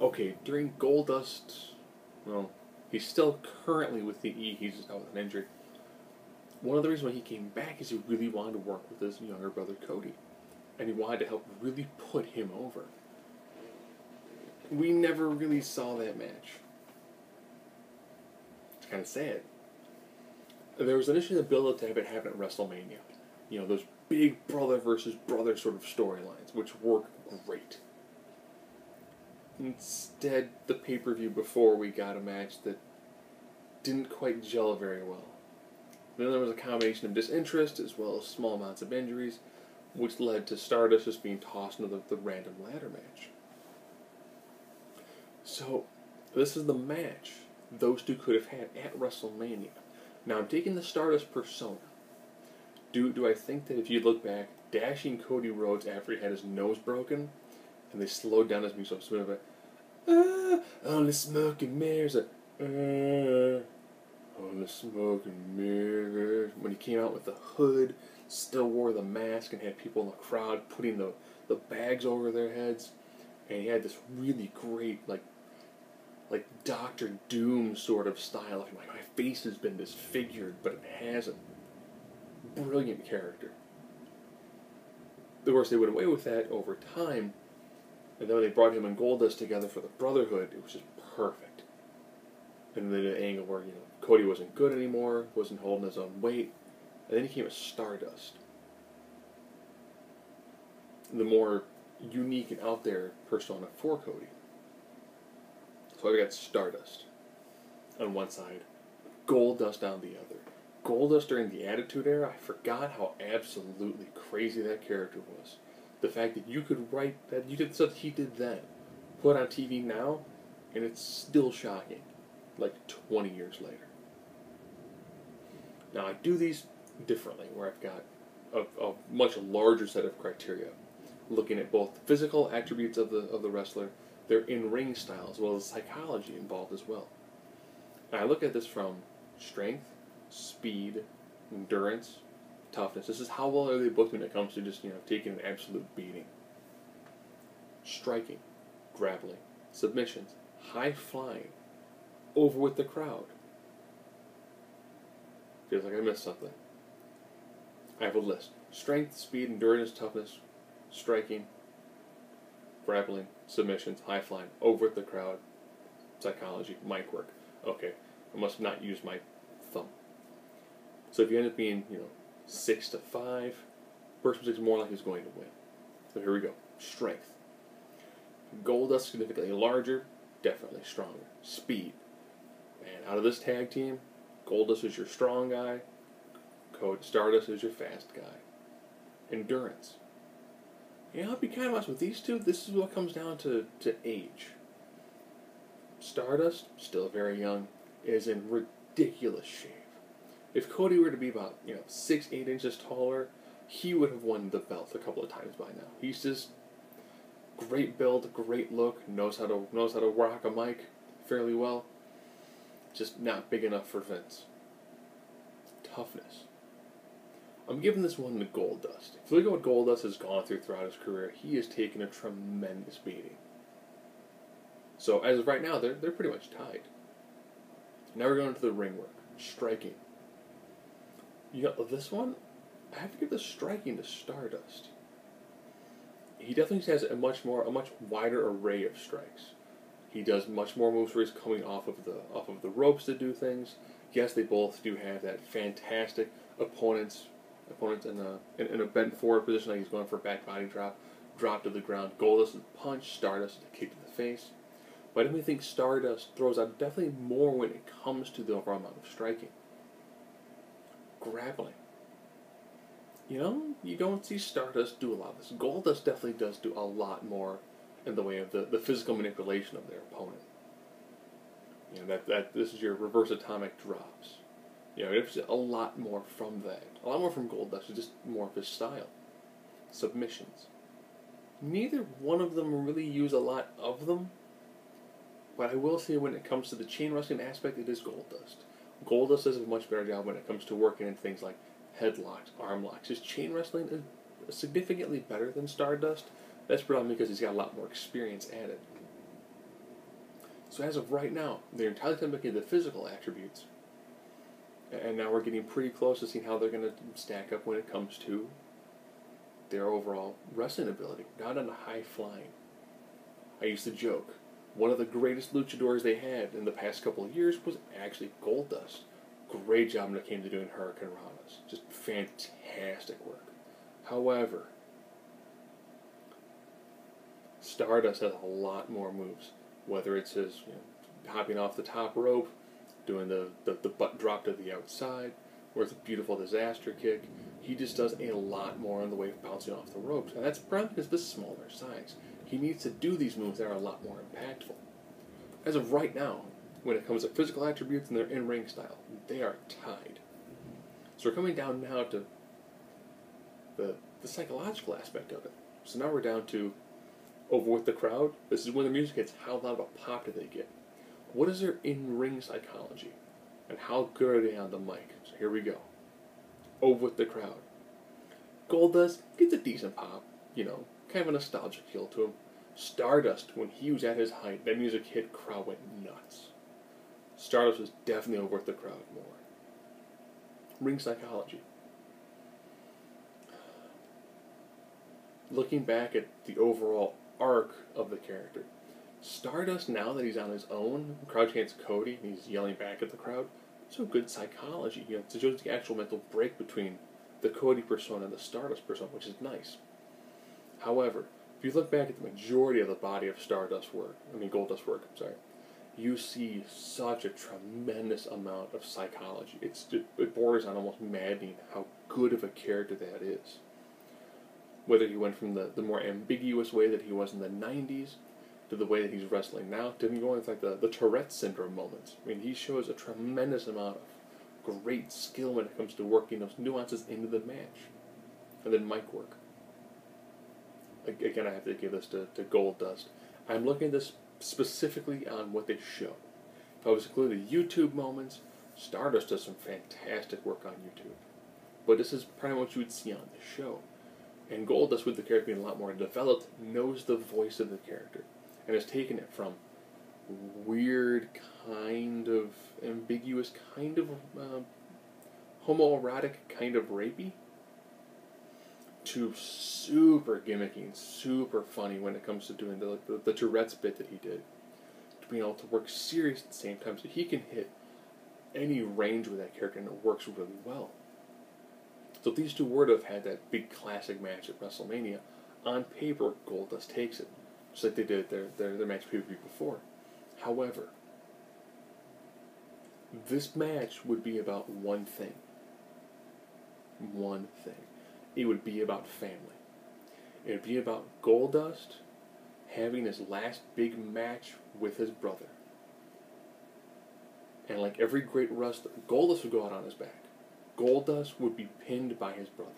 Okay, during Golddust, well, he's still currently with the E. He's just out with an injury. One of the reasons why he came back is he really wanted to work with his younger brother Cody, and he wanted to help really put him over. We never really saw that match. It's kind of sad. There was initially a build-up to have it happen at WrestleMania. You know, those big brother versus brother sort of storylines, which work great. Instead, the pay-per-view before, we got a match that didn't quite gel very well. Then there was a combination of disinterest as well as small amounts of injuries, which led to Stardust just being tossed into the random ladder match. So, this is the match those two could have had at WrestleMania. Now, I'm taking the Stardust persona. Do I think that if you look back, dashing Cody Rhodes after he had his nose broken, and they slowed down his music so smooth, only smoke and mirrors, only smoke and mirrors. When he came out with the hood, still wore the mask, and had people in the crowd putting the bags over their heads, and he had this really great, like Dr. Doom sort of style. Like, my face has been disfigured, but it hasn't. Brilliant character. Of course, they went away with that over time, and then when they brought him and Golddust together for the Brotherhood, it was just perfect. And then the angle where, Cody wasn't good anymore, wasn't holding his own weight, and then he came as Stardust. The more unique and out there persona for Cody. So I've got Stardust on one side, Golddust on the other. Golddust during the Attitude Era, I forgot how absolutely crazy that character was. The fact that you could write that, you did stuff he did then, put on TV now, and it's still shocking, like 20 years later. Now I do these differently, where I've got a much larger set of criteria, looking at both the physical attributes of the wrestler, their in-ring style, as well as psychology involved as well. And I look at this from strength, speed, endurance, toughness. This is how well are they booked when it comes to just, taking an absolute beating. Striking, grappling, submissions, high flying, over with the crowd. Feels like I missed something. I have a list. Strength, speed, endurance, toughness, striking, grappling, submissions, high flying, over with the crowd, psychology, mic work. Okay, I must not use my thumb. So if you end up being, 6-5, person is more likely is going to win. So here we go. Strength. Golddust significantly larger, definitely stronger. Speed. And out of this tag team, Golddust is your strong guy, Stardust is your fast guy. Endurance. I'll be kind of honest with these two, this is what comes down to age. Stardust, still very young, is in ridiculous shape. If Cody were to be about, 6-8 inches taller, he would have won the belt a couple of times by now. He's just great build, great look, knows how to rock a mic fairly well. Just not big enough for Vince. Toughness. I'm giving this one to Golddust. If you look at what Golddust has gone throughout his career, he has taken a tremendous beating. So as of right now, they're pretty much tied. Now we're going to the ring work. Striking. This one, I have to give the striking to Stardust. He definitely has a much wider array of strikes. He does much more moves where he's coming off of the ropes to do things. Yes, they both do have that fantastic opponents in a bent forward position, like he's going for a back body drop to the ground. Golddust is a punch, Stardust is a kick to the face. But I definitely think Stardust throws out definitely more when it comes to the overall amount of striking. Grappling. You don't see Stardust do a lot of this. Golddust definitely does do a lot more in the way of the physical manipulation of their opponent. That this is your reverse atomic drops. It's a lot more from that. A lot more from Golddust. It's just more of his style. Submissions. Neither one of them really use a lot of them. But I will say when it comes to the chain wrestling aspect, it is Golddust. Golddust does a much better job when it comes to working in things like headlocks, arm locks. His chain wrestling is significantly better than Stardust. That's probably because he's got a lot more experience at it. So as of right now, they're entirely looking at the physical attributes. And now we're getting pretty close to seeing how they're going to stack up when it comes to their overall wrestling ability, not on the high flying. I used to joke, one of the greatest luchadors they had in the past couple of years was actually Golddust. Great job when it came to doing Hurricane Ranas. Just fantastic work. However, Stardust has a lot more moves. Whether it's his hopping off the top rope, doing the butt drop to the outside, or it's a beautiful disaster kick. He just does a lot more in the way of bouncing off the ropes. And that's probably because of the smaller size. He needs to do these moves that are a lot more impactful. As of right now, when it comes to physical attributes and their in-ring style, they are tied. So we're coming down now to the psychological aspect of it. So now we're down to over with the crowd. This is when the music hits. How loud of a pop do they get? What is their in-ring psychology? And how good are they on the mic? So here we go. Over with the crowd. Golddust gets a decent pop, kind of a nostalgic feel to him. Stardust, when he was at his height, that music hit, crowd went nuts. Stardust was definitely over with the crowd more. Ring psychology. Looking back at the overall arc of the character, Stardust, now that he's on his own, crouching against Cody, and he's yelling back at the crowd, so good psychology. It shows the actual mental break between the Cody persona and the Stardust persona, which is nice. However, if you look back at the majority of the body of Golddust work, you see such a tremendous amount of psychology. It borders on almost maddening how good of a character that is. Whether he went from the more ambiguous way that he was in the 90s, to the way that he's wrestling now, to him going with like the Tourette syndrome moments. I mean, he shows a tremendous amount of great skill when it comes to working those nuances into the match. And then mic work. Again, I have to give this to Golddust. I'm looking at this specifically on what they show. If I was to include the YouTube moments, Stardust does some fantastic work on YouTube. But this is probably what you would see on the show. And Golddust, with the character being a lot more developed, knows the voice of the character. And has taken it from weird, kind of ambiguous, kind of homoerotic, kind of rapey, to super gimmicky and super funny when it comes to doing the Tourette's bit that he did. To being able to work serious at the same time, so he can hit any range with that character and it works really well. So if these two were to have had that big classic match at WrestleMania, on paper, Golddust takes it. Just like they did their match pay-per-view before. However, this match would be about one thing. One thing. It would be about family. It would be about Golddust having his last big match with his brother. And like every great wrestler, Golddust would go out on his back. Golddust would be pinned by his brother,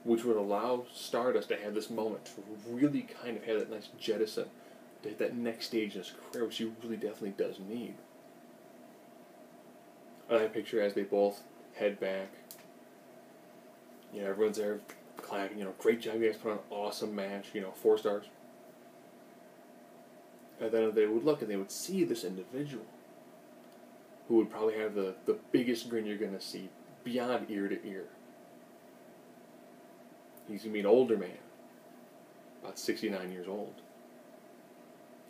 which would allow Stardust to have this moment to really kind of have that nice jettison to hit that next stage in his career, which he really definitely does need. And I picture as they both head back, everyone's there clapping, great job, you guys put on an awesome match, 4 stars. And then they would look and they would see this individual who would probably have the biggest grin you're going to see, beyond ear to ear. He's going to be an older man, about 69 years old.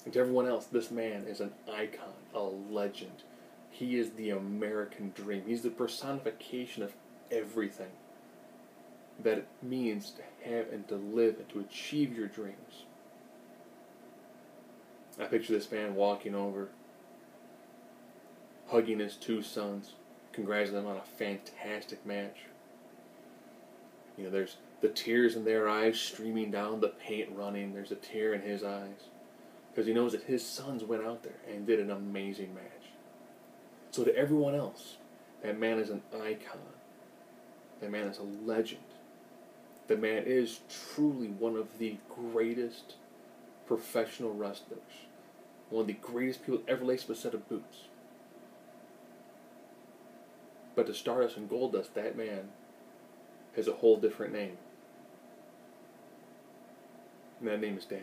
And to everyone else, this man is an icon, a legend. He is the American dream. He's the personification of everything that it means to have and to live and to achieve your dreams. I picture this man walking over, hugging his 2 sons, congratulating them on a fantastic match. There's the tears in their eyes streaming down, the paint running. There's a tear in his eyes because he knows that his sons went out there and did an amazing match. So to everyone else, that man is an icon. That man is a legend. The man is truly one of the greatest professional wrestlers. One of the greatest people ever laced a set of boots. But to Stardust and Golddust, that man has a whole different name. And that name is Dad.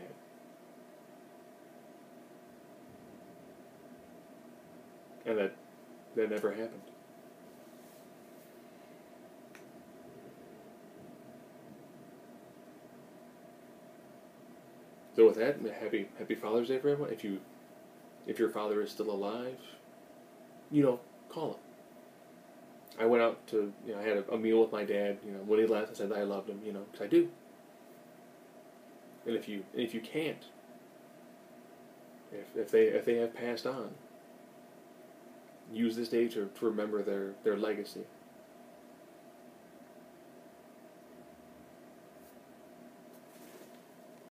And that never happened. So with that, happy Father's Day for everyone. If your father is still alive, call him. I went out to, I had a meal with my dad. When he left, I said that I loved him. Because I do. And if you can't, if they have passed on, use this day to remember their legacy.